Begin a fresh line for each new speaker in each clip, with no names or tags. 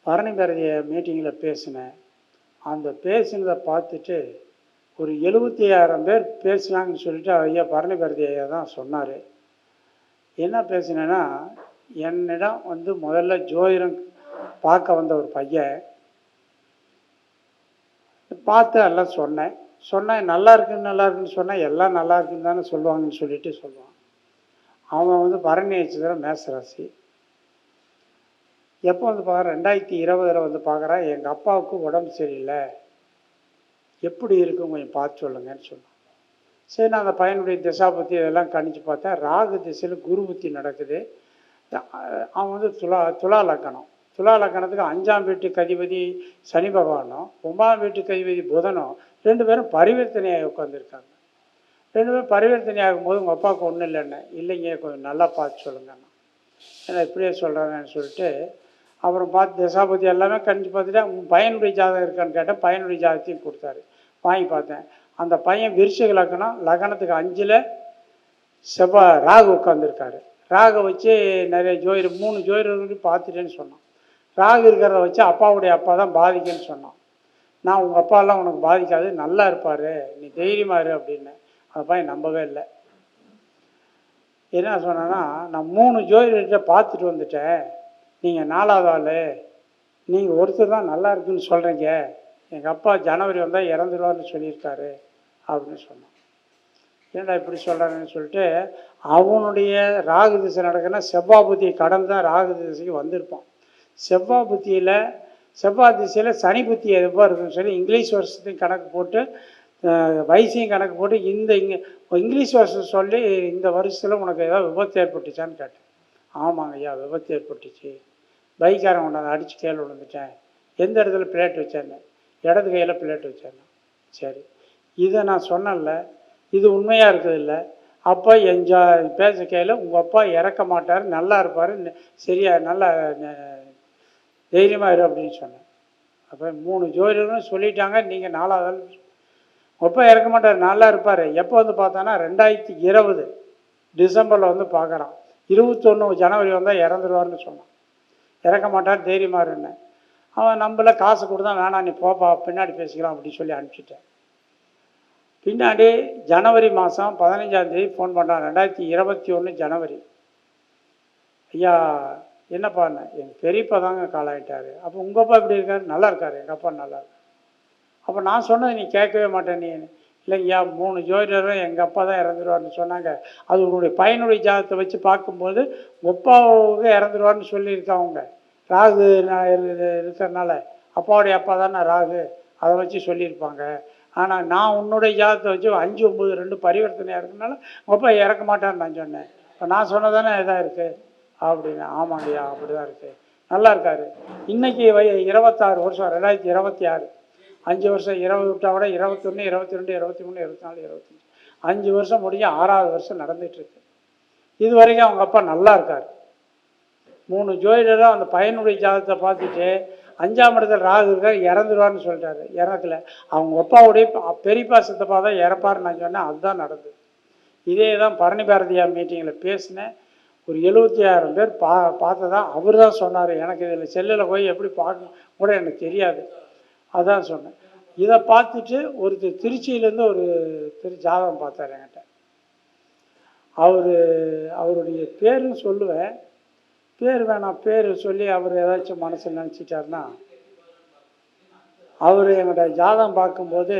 பரணி பாரதிய மீட்டிங்கில் பேசினேன். அந்த பேசினதை பார்த்துட்டு ஒரு 76,000 பேர் பேசினாங்கன்னு சொல்லிட்டு ஐயா பரணி பாரதி ஐயா தான் சொன்னார். என்ன பேசினேன்னா, என்னிடம் வந்து முதல்ல ஜோதிடம் பார்க்க வந்த ஒரு பையன் பார்த்து எல்லாம் சொன்னேன் நல்லா இருக்குன்னு சொன்னேன். எல்லாம் நல்லா இருக்குன்னு தானே சொல்லுவாங்கன்னு சொல்லிட்டு சொல்லுவான். அவன் வந்து பரணி நட்சத்திரம் மேசராசி. எப்போ வந்து பார்க்குறேன் 2020 வந்து பார்க்குறேன். எங்கள் அப்பாவுக்கு உடம்பு சரியில்லை, எப்படி இருக்கும் கொஞ்சம் பார்த்து சொல்லுங்கன்னு சொன்னான். சரி, நான் அந்த பையனுடைய திசா புத்தி இதெல்லாம் கணிச்சு பார்த்தேன். ராகு திசையில் குரு புத்தி நடக்குது. அவன் வந்து துலா லக்கணம். துலா லக்கணத்துக்கு 5ஆம் வீட்டுக்கு அதிபதி சனி பகவானும் 9ஆம் வீட்டுக்கு அதிபதி புதனும் 2 பேரும் பரிவர்த்தனையாக உட்காந்துருக்காங்க. 2 பேரும் பரிவர்த்தனை ஆகும்போது உங்கள் அப்பாவுக்கு ஒன்றும் இல்லைங்க கொஞ்சம் நல்லா பார்த்து சொல்லுங்கண்ணா. ஏன்னா இப்படியே சொல்கிறாங்கன்னு சொல்லிட்டு அப்புறம் பார்த்து தசாபதி எல்லாமே கணிச்சு பார்த்துட்டு பையனுடைய ஜாதகம் இருக்கான்னு கேட்டேன். பையனுடைய ஜாதகத்தையும் கொடுத்தாரு. வாங்கி பார்த்தேன். அந்த பையன் விருச்சிக லக்கணம். லக்கணத்துக்கு 5ல் செவ்வாய் ராகு உட்காந்துருக்காரு. ராகை வச்சு நிறைய ஜோதிடர் 3 ஜோதிடர்கள் பார்த்துட்டேன்னு சொன்னான். ராகு இருக்கிறத வச்சு அப்பாவுடைய அப்பா தான் பாதிக்குன்னு சொன்னான். நான் உங்கள் அப்பாலாம் உனக்கு பாதிக்காது, நல்லா இருப்பார், நீ தைரியமாக இரு அப்படின்னு. அந்த பையன் நம்பவே இல்லை. என்ன சொன்னேன்னா, நான் 3 ஜோதிடர்கிட்ட பார்த்துட்டு வந்துட்டேன், நீங்கள் 4ஆவது ஆள், நீங்கள் ஒருத்தர் தான் நல்லா இருக்குன்னு சொல்கிறீங்க, எங்கள் அப்பா ஜனவரி வந்தால் இறந்துடுவார்னு சொல்லியிருக்காரு அப்படின்னு சொன்னான். ஏன்டா இப்படி சொல்கிறாங்கன்னு சொல்லிட்டு அவனுடைய ராகு திசை நடக்குன்னா செவ்வாய் புத்தியை கடந்து தான் ராகு திசைக்கு வந்திருப்பான். செவ்வாய் திசையில் சனி புத்தி எதுவாக இருக்குன்னு சொல்லி இங்கிலீஷ் வருஷத்தையும் கணக்கு போட்டு வயசையும் கணக்கு போட்டு இங்கிலீஷ் வருஷம் சொல்லி இந்த வருஷத்தில் உனக்கு ஏதாவது விபத்து ஏற்பட்டுச்சான்னு கேட்டேன். ஆமாங்க ஐயா விபத்து ஏற்பட்டுச்சு, பைக்காரன் கொண்டாந்து அடித்து கீழே விழுந்துட்டேன். எந்த இடத்துல பிளேட் வச்சேன்னு. இடது கையில் பிளேட் வச்சேன். சரி, இதை நான் சொன்னேன்ல, இது உண்மையாக இருக்குது இல்லை. அப்போ பேச கையில் உங்கள் அப்பா இறக்க மாட்டார், நல்லா இருப்பார், சரியா நல்லா தைரியமாக இரு அப்படின்னு சொன்னேன். அப்போ 3 ஜோதிடரும் சொல்லிட்டாங்க, நீங்கள் 4ஆவது ஆள். உங்கள் அப்பா இறக்க மாட்டார், நல்லா இருப்பார். எப்போ வந்து பார்த்தானா 2020 டிசம்பரில் வந்து பார்க்குறான். 21 ஜனவரி வந்தால் இறந்துடுவார்னு சொன்னான். இறக்க மாட்டார், தைரியமாக இருந்தேன். அவன் நம்மள காசு கொடுத்தான், வேணாம் நீ போப்பா பின்னாடி பேசிக்கலாம் அப்படின்னு சொல்லி அனுப்பிச்சிட்டேன். பின்னாடி ஜனவரி மாதம் 15ஆம் தேதி ஃபோன் பண்ணுறான். 2021 ஜனவரி. ஐயா என்னப்பாண்ண, எங்கள் பெரியப்பா தாங்க காலாயிட்டார். அப்போ உங்கள் அப்பா எப்படி இருக்காரு? நல்லா இருக்கார், எங்கள் அப்பா நல்லா இருக்கார். அப்போ நான் சொன்னது நீ கேட்கவே மாட்டேன். நீ இல்லைங்கய்யா 3 ஜோதிடரும் எங்கள் அப்பா தான் இறந்துடுவார்னு சொன்னாங்க. அது உன்னுடைய பையனுடைய ஜாதகத்தை வச்சு பார்க்கும்போது அப்பாவுக்கு இறந்துடுவார்னு சொல்லியிருக்காங்க. ராகு இருக்கிறதுனால அப்பாவுடைய அப்பா தானே ராகு, அதை வச்சு சொல்லியிருப்பாங்க. ஆனால் நான் உன்னுடைய ஜாதகத்தை வச்சு 5, 9, 2 பரிவர்த்தனையாக இருக்கிறதுனால உங்கள் அப்பா இறக்க மாட்டான்னு நான் சொன்னேன். இப்போ நான் சொன்னதானே இதாக இருக்குது அப்படின்னு. ஆமாங்கய்யா அப்படி தான் இருக்குது, நல்லா இருக்கார். இன்றைக்கி 26 வருஷம், 2026, 5 வருஷம் 20 விட்டால் கூட 21, 22, 23, 24, 25, 5 வருஷம் முடிஞ்சு 6ஆவது வருஷம் நடந்துகிட்ருக்கு. இது வரைக்கும் அவங்க அப்பா நல்லா இருக்கார். 3 ஜோதிடரும் அந்த பையனுடைய ஜாதகத்தை பார்த்துட்டு 5ஆம் இடத்துல ராகு இருக்கார், இறந்துருவார்னு சொல்லிட்டாரு. இறக்கல. அவங்க அப்பாவுடைய பெரியப்பா சித்தப்பா தான் இறப்பாருன்னு நான் சொன்னேன். அதுதான் நடந்தது. இதே தான் பரணி பாரதியா மீட்டிங்கில் பேசினேன். ஒரு 76,000 பேர் பார்த்ததா அவர் தான் சொன்னார். எனக்கு இதில் செல்லில் போய் எப்படி பார்க்க கூட எனக்கு தெரியாது. அதான் சொன்னேன். இதை பார்த்துட்டு ஒருத்தர் திருச்சியிலேருந்து ஒரு ஜாதகம் பார்த்தார் என்கிட்ட. அவருடைய பேருன்னு சொல்லுவேன், பேர் வேணாம், பேர் சொல்லி அவர் ஏதாச்சும் மனசில் நினச்சிட்டாருன்னா, அவர் எங்கள்கிட்ட ஜாதகம் பார்க்கும்போது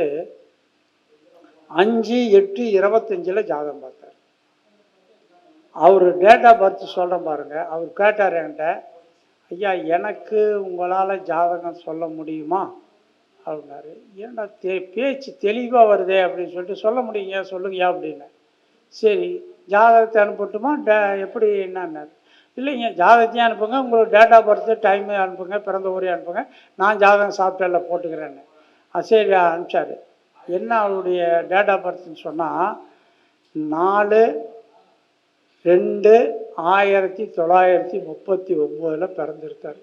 5/8/25 ஜாதகம் பார்த்தார். அவர் டேட் ஆஃப் பர்த் சொல்கிறேன் பாருங்கள். அவர் கேட்டார் என்கிட்ட, ஐயா எனக்கு உங்களால் ஜாதகம் சொல்ல முடியுமா அப்படின்னாரு. ஏன்னா பேச்சு தெளிவாக வருதே அப்படின்னு சொல்லிட்டு, சொல்ல முடியுங்க சொல்லுங்கய்யா அப்படின்னு. சரி ஜாதகத்தை அனுப்பட்டுமா எப்படி என்னன்னாரு. இல்லைங்க ஜாதகத்தையும் அனுப்புங்க, உங்களுக்கு டேட் ஆஃப் பர்த்து டைமு அனுப்புங்க, பிறந்த ஊரே அனுப்புங்க, நான் ஜாதகம் சாஃப்ட்வேரில் போட்டுக்கிறேன்னு. சரி அனுப்பிச்சார். என்ன அவருடைய டேட் ஆஃப் பர்த்துன்னு சொன்னால் 4/2/1939 பிறந்திருக்கார்.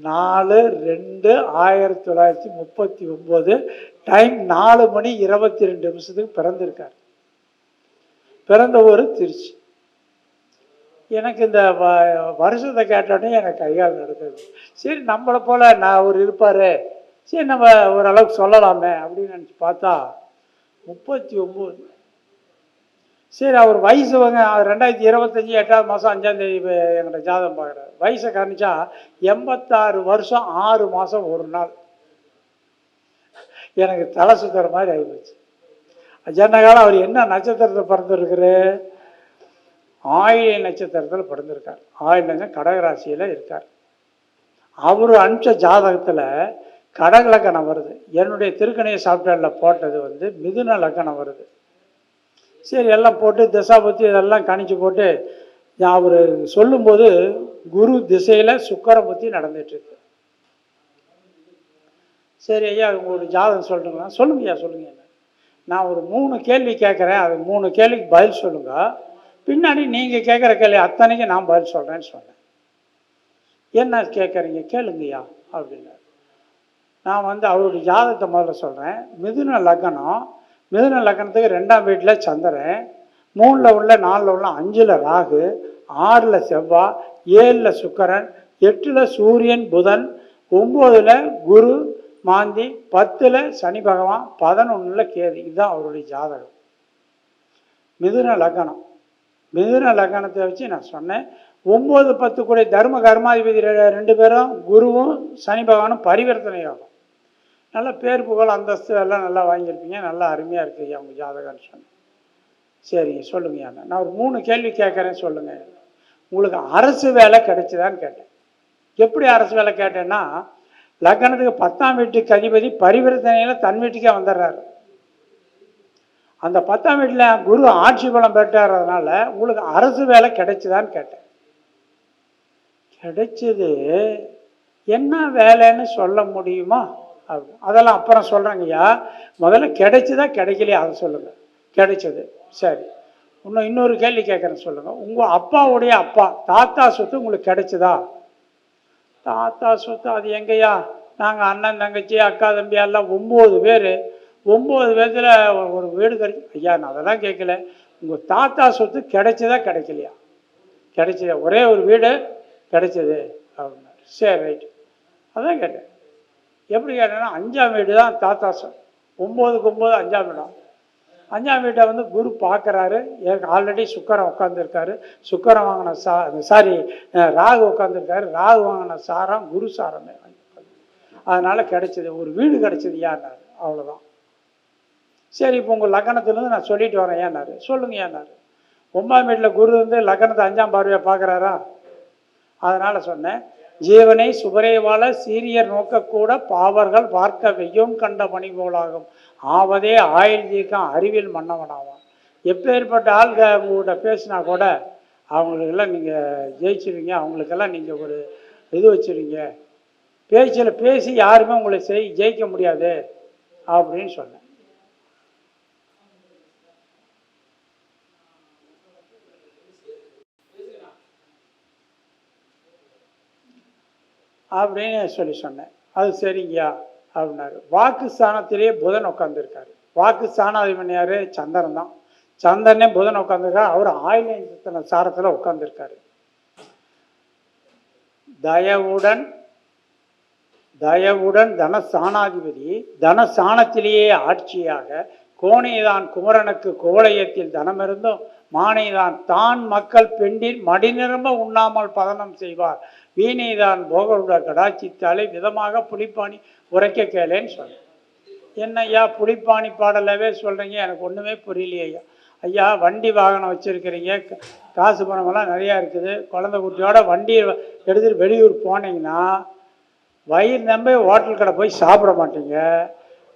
4/2/1939 டைம் 4:22 பிறந்திருக்கார். பிறந்த ஊர் திருச்சி. எனக்கு இந்த வருஷத்தை கேட்டோடனே எனக்கு கைகால் நடக்குது. சரி நம்மளை போல் நான் அவர் இருப்பார், சரி நம்ம ஓரளவுக்கு சொல்லலாமே அப்படின்னு நினச்சி பார்த்தா 39. சரி அவர் வயசு 2025 8ஆவது மாதம் 5ஆம் தேதி எங்கிட்ட ஜாதகம் பார்க்குறாரு. வயசை காமிச்சா 86 வருஷம் 6 மாதம் 1 நாள். எனக்கு தலை சுத்துற மாதிரி ஆகிப்போச்சு. ஜன்ன காலம் அவர் என்ன நட்சத்திரத்தில் பிறந்திருக்குரு? ஆயிலை நட்சத்திரத்தில் பிறந்திருக்கார். ஆயில நட்சத்திரம் கடகராசியில் இருக்கார். அவர் அனுப்பிச்ச ஜாதகத்தில் கடக லக்கணம் வருது. என்னுடைய திருக்கணிய சாஃப்ட்வேரில் போட்டது மிதுன லக்கணம் வருது. சரி எல்லாம் போட்டு திசாபத்தி இதெல்லாம் கணிச்சு போட்டு அவர் சொல்லும்போது குரு திசையில் சுக்கர புத்தி நடந்துட்டுருக்கு. சரி ஐயா உங்களுடைய ஜாதகம் சொல்லுங்களா? சொல்லுங்க ஐயா சொல்லுங்க. நான் ஒரு 3 கேள்வி கேட்குறேன், அது 3 கேள்விக்கு பதில் சொல்லுங்க, பின்னாடி நீங்கள் கேட்குற கேள்வி அத்தனைக்கு நான் பதில் சொல்கிறேன்னு சொன்னேன். என்ன கேட்குறீங்க கேளுங்கய்யா அப்படின்னாரு. நான் அவருடைய ஜாதகத்தை முதல்ல சொல்கிறேன். மிதுன லக்னம், மிதுன லக்னத்துக்கு 2ஆம் வீட்டில் சந்திரன், 3ல் உள்ள 4ல் உள்ள 5ல் ராகு, 6ல் செவ்வாய், 7ல் சுக்கரன், 8ல் சூரியன் புதன், 9ல் குரு மாந்தி, 10ல் சனி பகவான், 11ல் கேது. இதுதான் அவருடைய ஜாதகம். மிதுன லக்னம். மிதுன லக்னத்தை வச்சு நான் சொன்னேன். 9, 10 கூட தர்ம கர்மாதிபதி 2 பேரும் குருவும் சனி பகவானும் பரிவர்த்தனை யோகம். நல்ல பேர் புகழ் அந்தஸ்து எல்லாம் நல்லா வாங்கியிருப்பீங்க, நல்லா அருமையாக இருக்கு ஐயா உங்கள் ஜாதகம்னு சொன்னேன். சரிங்க சொல்லுங்கய்யா. நான் ஒரு 3 கேள்வி கேட்குறேன் சொல்லுங்க. உங்களுக்கு அரசு வேலை கிடைச்சிதான்னு கேட்டேன். எப்படி அரசு வேலை கேட்டேன்னா, லக்னத்துக்கு 10ஆம் வீட்டுக்கு அதிபதி பரிவர்த்தனையில் தன் வீட்டுக்கே வந்துடுறாரு. அந்த 10ஆம் வீட்டில் குரு ஆட்சி பலம் பெற்றாரதுனால உங்களுக்கு அரசு வேலை கிடைச்சிதான்னு கேட்டேன். கிடைச்சது என்ன வேலைன்னு சொல்ல முடியுமா? அதெல்லாம் அப்புறம் சொல்கிறேங்கய்யா. முதல்ல கிடைச்சதா கிடைக்கலையா அதை சொல்லுங்கள். கிடைச்சது. சரி, இன்னொரு கேள்வி கேட்குறேன் சொல்லுங்கள். உங்கள் அப்பாவுடைய அப்பா தாத்தா சொத்து உங்களுக்கு கிடைச்சதா? தாத்தா சொத்து அது எங்கய்யா? நாங்கள் அண்ணன் தங்கச்சி அக்கா தம்பி எல்லாம் 9 பேர். 9 பேர்த்தில் ஒரு வீடு கிடைச்சி. ஐயா நான் அதெல்லாம் கேட்கல. உங்கள் தாத்தா சொத்து கிடைச்சதா கிடைக்கலையா? கிடைச்சதா, ஒரே ஒரு வீடு கிடைச்சது அப்படின்னாரு. சரி ரைட்டு, அதான் கேட்டேன். எப்படி கேட்டேன்னா 5ஆம் வீடு தான் தாத்தா சொத்து. 9க்கு 9 5ஆம் வீடம். 5ஆம் வீட்டை குரு பார்க்குறாரு. எனக்கு ஆல்ரெடி சுக்கரன் உட்காந்துருக்காரு. சுக்கரன் வாங்கின ராகு உட்காந்துருக்காரு. ராகு வாங்கின சாரம் குரு சாரமே. அதனால் கிடைச்சது ஒரு வீடு கிடைச்சது ஏன்னாரு. அவ்வளோதான். சரி இப்போ உங்கள் லக்னத்துலேருந்து நான் சொல்லிட்டு வரேன் ஏன்னாரு. சொல்லுங்க ஏன்னாரு. 9ஆம் வீட்டில் குரு லக்னத்தை 5ஆம் பார்வையை பார்க்குறாரா? அதனால் சொன்னேன், ஜீவனை சுபரேவால சீரியர் நோக்கக்கூட பாவர்கள் பார்க்க வெய்யும் கண்ட பணி போலாகும் ஆவதே ஆயுள் தீர்க்கம் அறிவியல் மன்னவனாவான். எப்பேற்பட்ட ஆள்க உங்கள்கிட்ட பேசினா கூட அவங்களுக்கெல்லாம் நீங்கள் ஜெயிச்சிருவீங்க. அவங்களுக்கெல்லாம் நீங்கள் ஒரு இது வச்சுருவீங்க. பேச்சில் பேசி யாருமே உங்களை ஜெயிக்க முடியாது அப்படின்னு சொன்னேன். அப்படின்னு சொன்னேன். அது சரிங்கய்யா அப்படின்னாரு. வாக்கு ஸ்தானத்திலேயே புதன் உட்காந்துருக்காரு. வாக்கு ஸ்தானாதிபதி யாரு? சந்திரன் தான். சந்திரனே புதன் உட்காந்துருக்காரு. அவர் ஆயுள் சாரத்தில் உட்காந்துருக்காரு. தயவுடன் தனஸ்தானாதிபதி தனஸ்தானத்திலேயே ஆட்சியாக கோணைதான் குமரனுக்கு கோளையத்தில் தனமிருந்தும் மானைதான் தான் மக்கள் பெண்டில் மடிநிரம்ப உண்ணாமல் பதனம் செய்வார் வீணைதான் போகருட கடாட்சித்தாலே விதமாக புலிப்பாணி உரைக்க கேளேன்னு சொன்னேன். என்னய்யா புலிப்பாணி பாடலவே சொல்கிறீங்க? எனக்கு ஒன்றுமே புரியலையா. ஐயா வண்டி வாகனம் வச்சுருக்கிறீங்க, காசு பணமெல்லாம் நிறையா இருக்குது, குழந்தை குட்டியோட வண்டியை எடுத்துகிட்டு வெளியூர் போனீங்கன்னா வயிறு நம்ப ஹோட்டல் கடை போய் சாப்பிட மாட்டீங்க.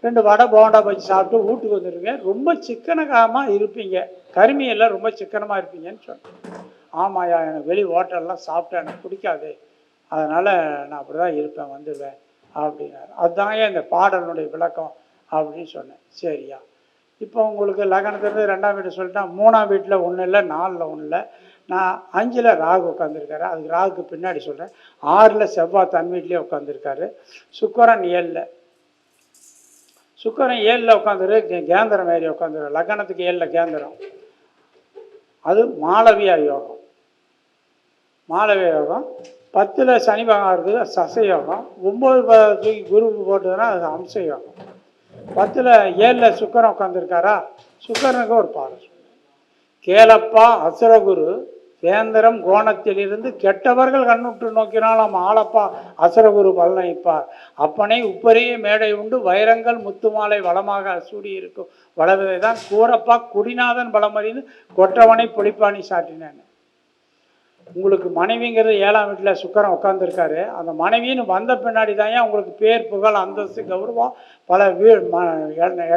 2 வடை போண்டா போய் சாப்பிட்டு வீட்டுக்கு வந்துடுங்க. ரொம்ப சிக்கனமாக இருப்பீங்க. கருமியெல்லாம் ரொம்ப சிக்கனமாக இருப்பீங்கன்னு சொன்னேன். ஆமாய்யா, எனக்கு வெளி ஹோட்டல்லாம் சாப்பிட்டா எனக்கு பிடிக்காது, அதனால் நான் அப்படி தான் இருப்பேன், வந்துடுவேன் அப்படின்னாரு. அதுதான் இந்த பாடலுடைய விளக்கம் அப்படின்னு சொன்னேன். சரியா, இப்போ உங்களுக்கு லக்னத்துலேருந்து 2ஆம் வீடு சொல்லிட்டேன். 3ஆம் வீட்டில் ஒன்றும் இல்லை, 4ல் ஒன்றும் இல்லை. நான் 5ல் ராகு உட்காந்துருக்காரு. அதுக்கு ராகுக்கு பின்னாடி சொல்கிறேன். 6ல் செவ்வாய் தன் வீட்லேயே உட்காந்துருக்காரு. சுக்கரன் 7ல். சுக்கரன் 7ல் உட்காந்துரு கேந்திரம் ஏறி உட்காந்துரு. லக்னத்துக்கு 7ல் கேந்திரம். அது மாளவியா யோகம். மாளவிய யோகம். 10ல் சனி பகவான் இருக்குது, அது சச யோகம். 9 தூக்கி குரு போட்டதுன்னா அது அம்ச யோகம். 10ல் 7ல் சுக்கரன் உட்காந்துருக்காரா, சுக்கரனுக்கு ஒரு பாடம். கேளப்பா அசுரகுரு வேந்திரம் கோணத்திலிருந்து கெட்டவர்கள் கண்ணுற்று நோக்கினாலும் ஆளப்பா அசுரகுரு பலனைப்பார். அப்பனை உப்பரிய மேடை உண்டு வைரங்கள் முத்துமாலை வளமாக சூடி இருக்கும் வளவதை தான் கூறப்பா குடிநாதன் பலமறிந்து கொற்றவனை பொழிப்பாணி சாட்டினேன். உங்களுக்கு மனைவிங்கிறது 7ஆம் வீட்டில் சுக்கரன் உட்காந்துருக்காரு. அந்த மனைவின்னு வந்த பின்னாடி தான் ஏன் உங்களுக்கு பேர் புகழ் அந்தஸ்து கௌரவம் பல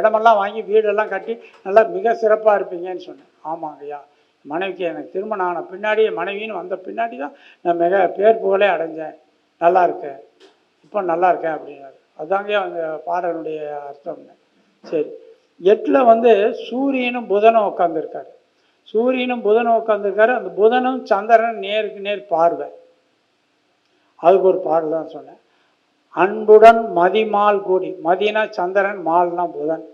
இடமெல்லாம் வாங்கி வீடெல்லாம் கட்டி நல்லா மிக சிறப்பாக இருப்பீங்கன்னு சொன்னேன். ஆமாங்கய்யா, மனைவிக்கு எனக்கு திருமணம் ஆன பின்னாடி மனைவின்னு வந்த பின்னாடி தான் நான் மிக பேர் புகழே அடைஞ்சேன், நல்லா இருக்கேன், இப்போ நல்லா இருக்கேன் அப்படின்னாரு. அதுதாங்க அந்த பாடலுடைய அர்த்தம்னு. சரி, 8ல் சூரியனும் புதனும் உட்காந்துருக்காரு. சூரியனும் புதனும் உட்காந்துருக்காரு. அந்த புதனும் சந்திரன் நேருக்கு நேர் பார்வை. அதுக்கு ஒரு பாடல் தான் சொன்னேன். அன்புடன் மதிமால் கூடி, மதினா சந்திரன், மால்னா புதன்.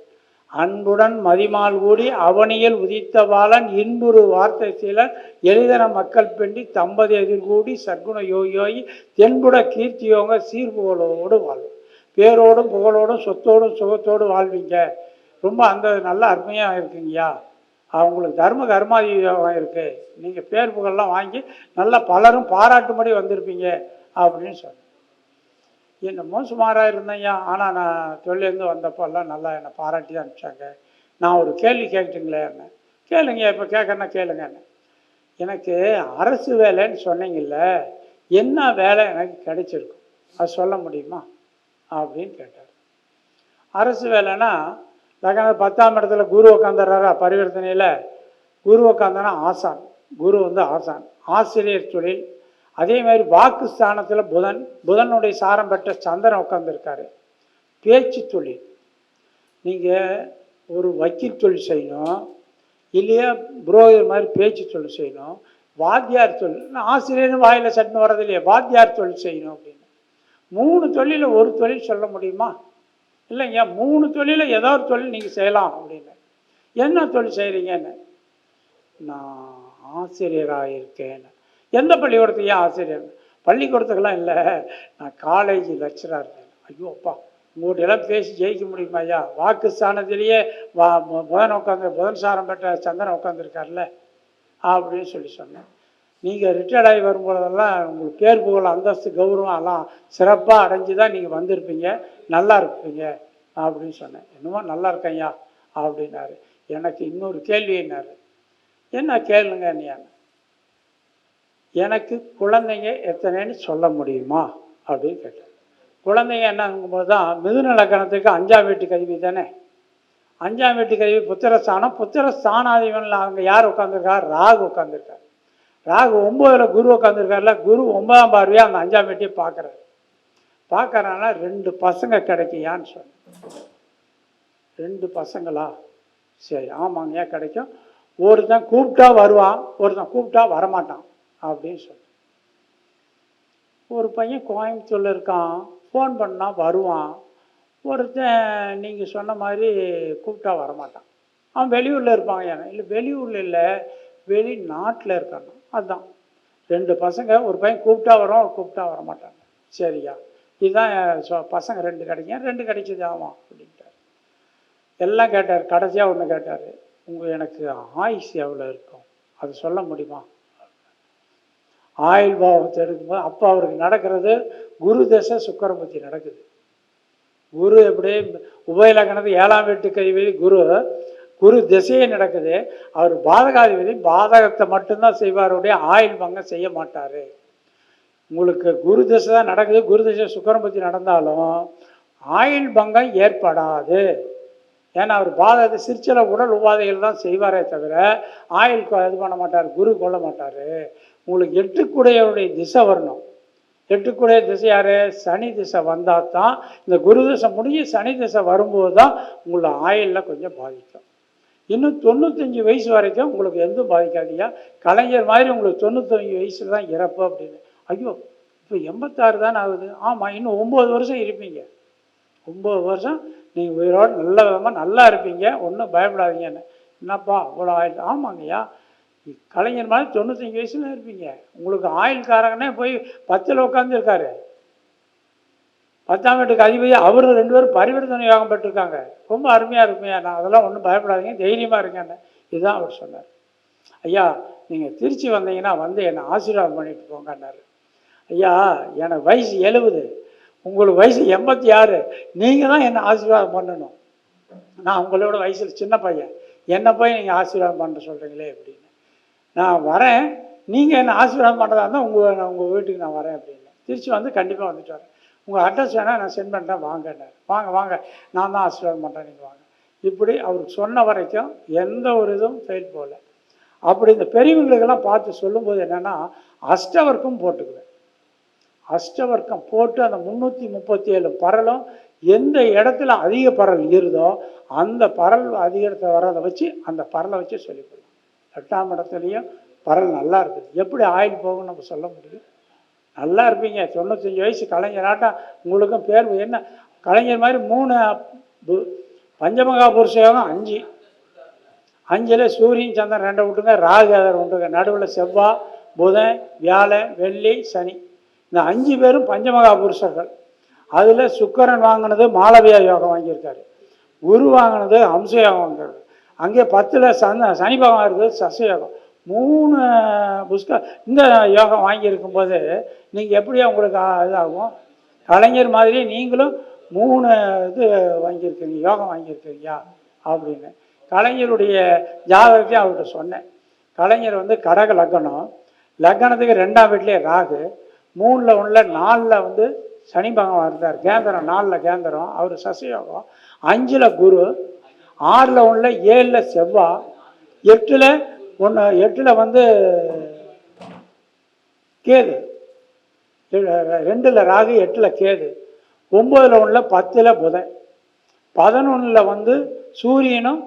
அன்புடன் மதிமால் கூடி அவனியில் உதித்த பாலன் இன்புறு வார்த்தை சிலர் எளிதன மக்கள் பெண்டி தம்பதி எதிர்கூடி சற்குண யோகி தென்புட கீர்த்தியோங்க சீர்புகழோடு வாழ்வு. பேரோடும் புகழோடும் சொத்தோடும் சுகத்தோடு வாழ்வீங்க. ரொம்ப அந்த நல்ல அருமையாக இருக்குங்கய்யா. அவங்களுக்கு தர்ம கர்மாதி யோகம் இருக்குது. நீங்கள் பேர் புகழெலாம் வாங்கி நல்லா பலரும் பாராட்டும்படி வந்திருப்பீங்க அப்படின்னு சொன்னேன். என்னமோ சுமாராக இருந்தேன்யா, ஆனால் நான் தொழிலேருந்து வந்தப்போல்லாம் நல்லா என்னை பாராட்டி தான் அனுப்பிச்சாங்க. நான் ஒரு கேள்வி கேட்டுங்களே என்ன? கேளுங்க, இப்போ கேட்கறேன்னா கேளுங்க என்ன. எனக்கு அரசு வேலைன்னு சொன்னீங்கல்ல, என்ன வேலை எனக்கு கிடைச்சிருக்கும் அது சொல்ல முடியுமா அப்படின்னு கேட்டார். அரசு வேலைன்னா லக்னம் 10ஆம் இடத்துல குரு உட்காந்துறாரா, பரிவர்த்தனையில் குரு உட்காந்தனா ஆசான். குரு ஆசான், ஆசிரியர் தொழில். அதே மாதிரி வாக்கு ஸ்தானத்தில் புதனுடைய சாரம் பெற்ற சந்திரன் உட்காந்துருக்காரு. பேச்சு தொழில், நீங்கள் ஒரு வக்கீல் தொழில் செய்யணும், இல்லையா புரோகர் மாதிரி பேச்சு தொழில் செய்யணும். வாத்தியார் தொழில், ஆசிரியர் வாயில் சட்னு வர்றது இல்லையா, வாத்தியார் தொழில் செய்யணும் அப்படின்னு. 3 தொழிலில் ஒரு தொழில் சொல்ல முடியுமா? இல்லைங்க, 3 தொழிலில் ஏதோ ஒரு தொழில் நீங்கள் செய்யலாம் அப்படின்னு. என்ன தொழில் செய்கிறீங்கன்னு. நான் ஆசிரியராக இருக்கேன். எந்த பள்ளிக்கூடத்துக்கு ஏன் ஆசிரியர்? பள்ளிக்கூடத்துக்கெல்லாம் இல்லை, நான் காலேஜ் லெக்சராக இருக்கேன். ஐயோ அப்பா, உங்கள்கிட்ட எல்லாம் பேசி ஜெயிக்க முடியுமா ஐயா? வாக்கு ஸ்தானத்திலேயே புதன் சாரம் பெற்ற சந்திரன் உட்காந்துருக்கார்ல அப்படின்னு சொல்லி சொன்னேன். நீங்கள் ரிட்டையர்ட் ஆகி வரும்போதெல்லாம் உங்களுக்கு பேர் புகழ் அந்தஸ்து கௌரவம் எல்லாம் சிறப்பாக அடைஞ்சு தான் நீங்கள் வந்திருப்பீங்க, நல்லா இருப்பீங்க அப்படின்னு சொன்னேன். என்னமோ நல்லா இருக்கேன்யா அப்படின்னாரு. எனக்கு இன்னொரு கேள்வின்னாரு. என்ன கேளுங்க நீ? எனக்கு குழந்தைங்க எத்தனைன்னு சொல்ல முடியுமா அப்படின்னு கேட்டேன். குழந்தைங்க என்னங்கும்போது தான் மிதுன லக்னத்துக்கு 5ஆம் வீட்டுக்கு அதிபதி தானே. 5ஆம் வீட்டுக்கு அதிபதி புத்திரஸ்தானம். புத்திரஸ்தானாதிபதியில் அவங்க யார் உட்காந்துருக்கார்? ராகு உட்காந்துருக்கார். ராகு 9ல் குரு உட்காந்துருக்காருல, குரு 9ஆம் பார்வையாக அந்த 5ஆம் வீட்டையே பார்க்கறனால 2 பசங்க கிடைக்கியான்னு சொன்னேன். 2 பசங்களா? சரி, ஆமாங்க, ஏன் கிடைக்கும். ஒருத்தன் கூப்பிட்டா வருவான், ஒருத்தன் கூப்பிட்டா வரமாட்டான் அப்படின்னு சொன்னேன். ஒரு பையன் கோயம்புத்தூரில் இருக்கான், ஃபோன் பண்ணால் வருவான். ஒருத்தன் நீங்கள் சொன்ன மாதிரி கூப்பிட்டா வரமாட்டான். அவன் வெளியூரில் இருப்பாங்க. ஏன்னா இல்லை, வெளியூரில் இல்லை, வெளிநாட்டில் இருக்காங்க. அதுதான் 2 பசங்க. ஒரு பையன் கூப்பிட்டா வரும், கூப்பிட்டா வரமாட்டாங்க. சரியா, இதுதான் பசங்க 2 கிடைக்கும். 2 கிடைச்சது ஆமாம் அப்படின்ட்டார். எல்லாம் கேட்டார். கடைசியாக ஒன்று கேட்டார், எனக்கு ஆயுஷ் எவ்வளோ இருக்கும் அது சொல்ல முடியுமா? ஆயுள் பாவத்தை எடுக்கும்போது அப்போ அவருக்கு நடக்கிறது குரு தசை சுக்கிரபுத்தி நடக்குது. குரு எப்படி உபயலக்கணத்து 7ஆம் வீட்டுக்கு அதிபதி குரு திசையே நடக்குது. அவர் பாதகாதிபதி, பாதகத்தை மட்டும்தான் செய்வாருடைய ஆயுள் பங்கம் செய்ய மாட்டார். உங்களுக்கு குரு திசை தான் நடக்குது, குரு திசை சுக்கிரபுத்தி நடந்தாலும் ஆயுள் பங்கம் ஏற்படாது. ஏன்னா அவர் பாதகத்தை சிற்சில உடல் உபாதைகள் தான் செய்வாரே தவிர ஆயுள் இது பண்ண மாட்டார், குரு கொள்ள மாட்டார். உங்களுக்கு 8 திசை வரணும். 8 திசை யார்? சனி திசை வந்தால் தான். இந்த குரு திசை முடிஞ்சு சனி திசை வரும்போது தான் உங்களை ஆயுளில் கொஞ்சம் பாதிக்கும். இன்னும் 95 வயசு வரைக்கும் உங்களுக்கு எதுவும் பாதிக்காதீங்க. கலைஞர் மாதிரி உங்களுக்கு 95 வயசில் தான் இறப்பு அப்படின்னு. ஐயோ, இப்போ 86 தானே ஆகுது. ஆமாம், இன்னும் 9 வருஷம் இருப்பீங்க. 9 வருஷம் நீங்கள் உயிரோடு நல்ல விதமாக நல்லா இருப்பீங்க, ஒன்றும் பயப்படாதீங்கன்னு. என்னப்பா அவ்வளோ ஆயிடுச்சு? ஆமாங்கய்யா, கலைஞர் மாதிரி 95 வயசுல இருப்பீங்க. உங்களுக்கு ஆயுள்காரங்கனே போய் 10ல் உட்காந்துருக்காரு. 10ஆம் வீட்டுக்கு அதிபதி அவரும் 2 பேரும் பரிவர்த்தனை யோகம் பெற்றிருக்காங்க. ரொம்ப அருமையாக இருக்குமையா, நான் அதெல்லாம் ஒன்றும் பயப்படாதீங்க, தைரியமாக இருக்கேன்னு. இதுதான் அவர் சொன்னார். ஐயா நீங்கள் திருச்சி வந்தீங்கன்னா வந்து என்னை ஆசீர்வாதம் பண்ணிட்டு போங்கன்னாரு. ஐயா எனக்கு வயசு 70, உங்களுக்கு வயசு 86, நீங்கள் தான் என்னை ஆசீர்வாதம் பண்ணணும். நான் உங்களோட வயசில் சின்ன பையன், என்னை போய் நீங்கள் ஆசீர்வாதம் பண்ண சொல்கிறீங்களே அப்படின்னு. நான் வரேன், நீங்கள் என்ன ஆசீர்வாதம் பண்ணுறதா இருந்தால் உங்கள் வீட்டுக்கு நான் வரேன் அப்படின்னு. திருச்சி வந்து கண்டிப்பாக வந்துட்டு வரேன். உங்கள் அட்ரஸ் வேணால் நான் சென்ட் பண்ணுறேன், வாங்கன்னாரு. வாங்க நான் தான் ஆசீர்வாதம் பண்ணுறேன், நீங்கள் வாங்க. இப்படி அவருக்கு சொன்ன வரைக்கும் எந்த ஒரு இதுவும் ஃபெயில் போகல. அப்படி இந்த பெரியவங்களுக்கெல்லாம் பார்த்து சொல்லும்போது என்னென்னா, அஷ்டவர்க்கம் போட்டுக்குவேன். அஷ்டவர்க்கம் போட்டு அந்த 337 பரலும் எந்த இடத்துல அதிக பரல் இருதோ அந்த பரல் அதிக இடத்துல வர்றதை வச்சு அந்த பரலை வச்சு சொல்லிக்கலாம். 8ஆம் இடத்துலையும் பரல் நல்லா இருக்குது. எப்படி ஆயில் போகும்னு நம்ம சொல்ல முடியும்? நல்லா இருப்பீங்க. 95 வயசு கலைஞராட்டம் உங்களுக்கும் பேர் என்ன கலைஞர் மாதிரி 3 பஞ்சமகா புருஷ யோகம் 5. 5ல் சூரியன் சந்திரன் 2 விட்டுங்க, ராகு அதர் விட்டுங்க, நடுவில் செவ்வாய் புதன் வியாழன் வெள்ளி சனி. இந்த 5 பேரும் பஞ்சமகா புருஷர்கள். அதில் சுக்கரன் வாங்கினது மாளவியா யோகம் வாங்கியிருக்காரு, குரு வாங்கினது ஹம்ச யோகம் வாங்கியிருக்காரு. அங்கே 10ல் சனி பகவான் இருக்குது சச யோகம். 3 இந்த யோகம் வாங்கியிருக்கும்போது நீங்கள் எப்படியா உங்களுக்கு இதாகும்? கலைஞர் மாதிரி நீங்களும் 3 இது வாங்கியிருக்கீங்க, யோகம் வாங்கியிருக்கீங்க அப்படின்னு. கலைஞருடைய ஜாதகத்தையும் அவர்கிட்ட சொன்னேன். கலைஞர் வந்து கடக லக்னம், லக்னத்துக்கு 2ஆம் வீட்லேயே ராகு, 3ல் 1ல் 4ல் வந்து சனி பகவான் இருந்தார், கேந்திரம் 4ல் கேந்திரம், அவர் சசயோகம், 5ல் குரு, 6ல் 1ல் 7ல் செவ்வாய், 8ல் வந்து கேது, 2ல் ராகு 8ல் கேது, 9ல் 1ல் 10ல் புதன், 11ல் வந்து சூரியனும்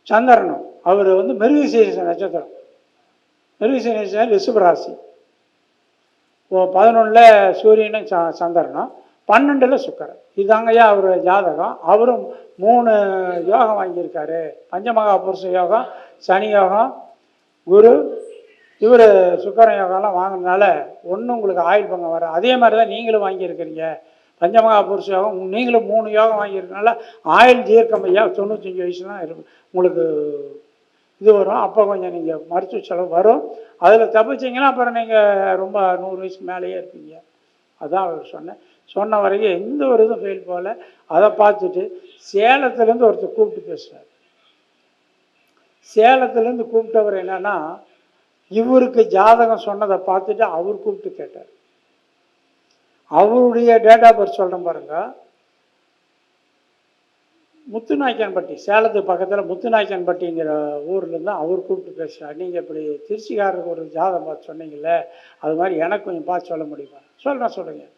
சந்திரனும். அவர் வந்து மிருகசீரிஷ நட்சத்திரம், மிருகசீரிஷ ரிஷபராசி. 11ல் சூரியனும் சந்திரனும், 12ல் சுக்கரன். இதாங்கய்யா அவர் ஜாதகம். அவரும் 3 யோகம் வாங்கியிருக்காரு. பஞ்சமகா புருஷ யோகம், சனி யோகம், குரு, இவர் சுக்கரன் யோகம்லாம் வாங்கினால ஒன்றும் உங்களுக்கு ஆயுள் பங்கம் வர. அதே மாதிரி தான் நீங்களும் வாங்கியிருக்கிறீங்க பஞ்சமகா புருஷ யோகம். நீங்களும் 3 யோகம் வாங்கியிருக்கனால ஆயுள் தீர்க்கம் ஐயா 95 வயசுலாம் இருக்கும் உங்களுக்கு இது வரும். அப்போ கொஞ்சம் நீங்கள் மருத்துவ செலவு வரும். அதில் தப்பிச்சிங்கன்னா அப்புறம் நீங்கள் ரொம்ப 100 வயசுக்கு மேலேயே இருப்பீங்க. அதான் அவர் சொன்ன வரைக்கும் எந்த ஒரு இதுவும் ஃபெயில் போகல. அதை பார்த்துட்டு சேலத்துலேருந்து ஒருத்தர் கூப்பிட்டு பேசுகிறார். சேலத்துலேருந்து கூப்பிட்டவர் என்னன்னா, இவருக்கு ஜாதகம் சொன்னதை பார்த்துட்டு அவர் கூப்பிட்டு கேட்டார். அவருடைய டேட் ஆஃப் பர்த் சொல்கிறேன் பாருங்க. முத்துநாய்க்கன்பட்டி, சேலத்துக்கு பக்கத்தில் முத்துநாய்க்கன்பட்டிங்கிற ஊர்லேருந்து அவர் கூப்பிட்டு பேசுகிறார். நீங்கள் இப்படி திருச்சிக்காரருக்கு ஒரு ஜாதகம் பார்த்து சொன்னீங்கல்ல, அது மாதிரி எனக்கு கொஞ்சம் பார்த்து சொல்ல முடியுமா? சொல்லுங்கள்.